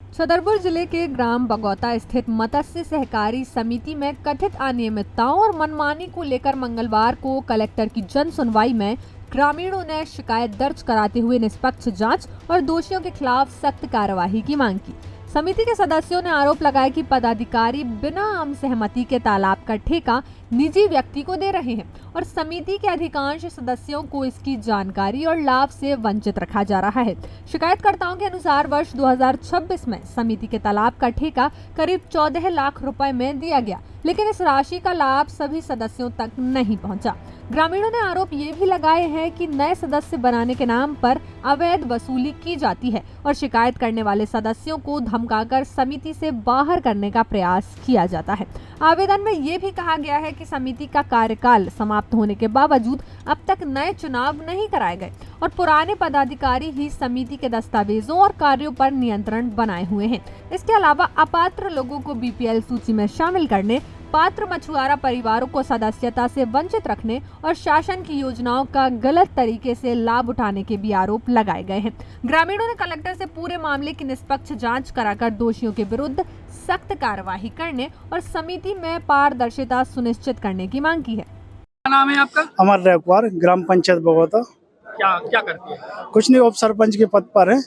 छतरपुर जिले के ग्राम बगौता स्थित मत्स्य सहकारी समिति में कथित अनियमितताओं और मनमानी को लेकर मंगलवार को कलेक्टर की जन सुनवाई में ग्रामीणों ने शिकायत दर्ज कराते हुए निष्पक्ष जांच और दोषियों के खिलाफ सख्त कार्यवाही की मांग की। समिति के सदस्यों ने आरोप लगाया कि पदाधिकारी बिना आम सहमति के तालाब का ठेका निजी व्यक्ति को दे रहे हैं और समिति के अधिकांश सदस्यों को इसकी जानकारी और लाभ से वंचित रखा जा रहा है। शिकायतकर्ताओं के अनुसार वर्ष 2026 में समिति के तालाब का ठेका करीब 14 लाख रुपए में दिया गया, लेकिन इस राशि का लाभ सभी सदस्यों तक नहीं पहुंचा। ग्रामीणों ने आरोप ये भी लगाए हैं कि नए सदस्य बनाने के नाम पर अवैध वसूली की जाती है और शिकायत करने वाले सदस्यों को धमकाकर समिति से बाहर करने का प्रयास किया जाता है। आवेदन में ये भी कहा गया है कि समिति का कार्यकाल समाप्त होने के बावजूद अब तक नए चुनाव नहीं कराए गए और पुराने पदाधिकारी ही समिति के दस्तावेजों और कार्यों पर नियंत्रण बनाए हुए हैं। इसके अलावा अपात्र लोगों को बीपीएल सूची में शामिल करने, पात्र मछुआरा परिवारों को सदस्यता से वंचित रखने और शासन की योजनाओं का गलत तरीके से लाभ उठाने के भी आरोप लगाए गए हैं। ग्रामीणों ने कलेक्टर से पूरे मामले की निष्पक्ष जांच कराकर दोषियों के विरुद्ध सख्त कार्यवाही करने और समिति में पारदर्शिता सुनिश्चित करने की मांग की है। क्या नाम है आपका? अमर रैकवार, ग्राम पंचायत बगौता। क्या क्या करते हैं? कुछ नहीं, उप सरपंच के पद पर है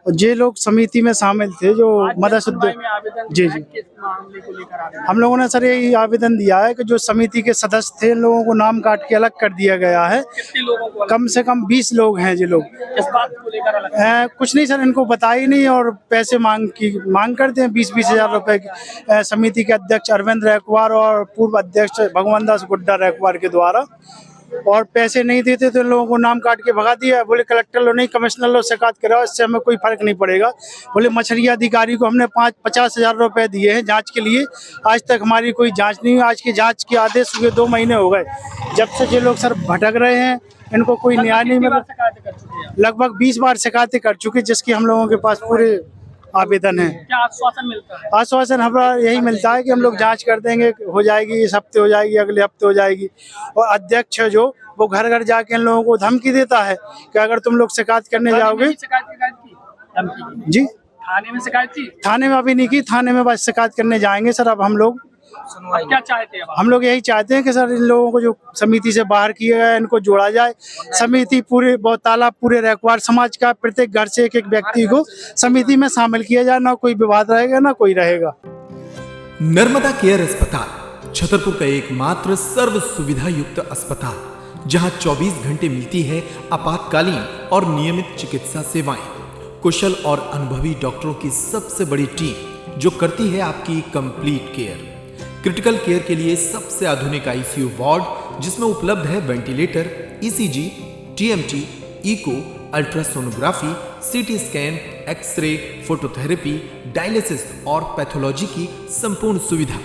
और जे लोग समिति में शामिल थे जो मदद जी जी किस मामले को लेकर आवेदन? हम लोगों ने सर यही आवेदन दिया है कि जो समिति के सदस्य थे इन लोगों को नाम काट के अलग कर दिया गया है। कितने लोगों को? कम से कम 20 लोग हैं ये लोग। किस बात को लेकर अलग? कुछ नहीं सर, इनको बताई नहीं और पैसे मांग करते हैं 20-20 हजार रुपए की। समिति के अध्यक्ष अरविंद रैकवार और पूर्व अध्यक्ष भगवान दास गुड्डा रैकवार के द्वारा, और पैसे नहीं देते तो इन लोगों को नाम काट के भगा दिया। बोले कलेक्टर लो नहीं, कमिश्नर लो शिकायत कराओ, इससे हमें कोई फर्क नहीं पड़ेगा। बोले मछली अधिकारी को हमने 50 हजार रुपए दिए हैं जांच के लिए, आज तक हमारी कोई जांच नहीं हुई। आज की जांच के आदेश हुए 2 महीने हो गए जब से ये लोग सर भटक रहे हैं, इनको कोई न्याय नहीं मिला। लगभग 20 बार शिकायतें कर चुके, जिसकी हम लोगों के पास पूरे आवेदन है। क्या आश्वासन मिलता है? आश्वासन हमारा यही मिलता है कि हम लोग जांच कर देंगे, हो जाएगी, इस हफ्ते हो जाएगी, अगले हफ्ते हो जाएगी। और अध्यक्ष जो वो घर घर जाके इन लोगों को धमकी देता है कि अगर तुम लोग शिकायत करने जाओगे। जी थाने में शिकायत की? थाने में अभी नहीं की, थाने में बस शिकायत करने जाएंगे सर। अब हम लोग क्या चाहते हैं? हम लोग यही चाहते हैं कि सर इन लोगों को जो समिति से बाहर किया गया है इनको जोड़ा जाए। समिति पूरे तालाब पूरे रैकवार समाज का प्रत्येक घर से एक व्यक्ति को समिति में शामिल किया जाए, ना कोई विवाद रहेगा ना कोई रहेगा। नर्मदा केयर अस्पताल छतरपुर का एकमात्र सर्व सुविधा युक्त अस्पताल, जहां 24 घंटे मिलती है आपातकालीन और नियमित चिकित्सा सेवाएं। कुशल और अनुभवी डॉक्टरों की सबसे बड़ी टीम जो करती है आपकी कंप्लीट केयर। क्रिटिकल केयर के लिए सबसे आधुनिक आईसीयू वार्ड, जिसमें उपलब्ध है ventilator, ECG, TMT, echo, ultrasonography, CT scan, x-ray, phototherapy, dialysis और पैथोलॉजी की संपूर्ण सुविधा।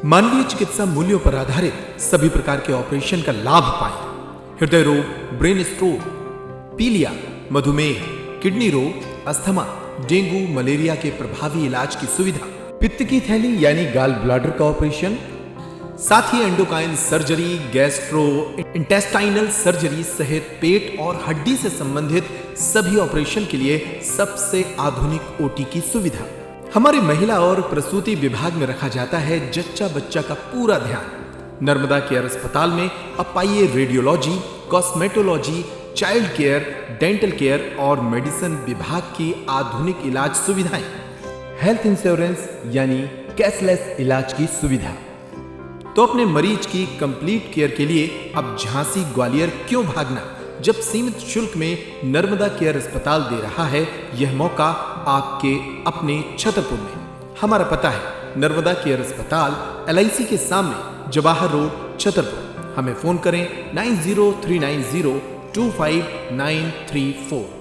मानवीय चिकित्सा मूल्यों पर आधारित सभी प्रकार के ऑपरेशन का लाभ पाएं। हृदय रोग, ब्रेन स्ट्रोक, पीलिया, मधुमेह, किडनी रोग, अस्थमा, डेंगू, मलेरिया के प्रभावी इलाज की सुविधा, पित्त की थैली यानी गाल ब्लैडर का ऑपरेशन, साथ ही endocrine surgery, gastrointestinal surgery सहित पेट और हड्डी से संबंधित सभी ऑपरेशन के लिए सबसे आधुनिक ओटी की सुविधा। हमारे महिला और प्रसूति विभाग में रखा जाता है जच्चा बच्चा का पूरा ध्यान। नर्मदा केयर अस्पताल में अब पाइए radiology, cosmetology, child care, dental care और मेडिसिन विभाग की आधुनिक इलाज सुविधाएं, हेल्थ इंश्योरेंस यानी कैशलेस इलाज की सुविधा। तो अपने मरीज की कंप्लीट केयर के लिए अब झांसी ग्वालियर क्यों भागना, जब सीमित शुल्क में नर्मदा केयर अस्पताल दे रहा है यह मौका आपके अपने छतरपुर में। हमारा पता है नर्मदा केयर अस्पताल LIC के सामने, जवाहर रोड, छतरपुर। हमें फोन करें 9039025934।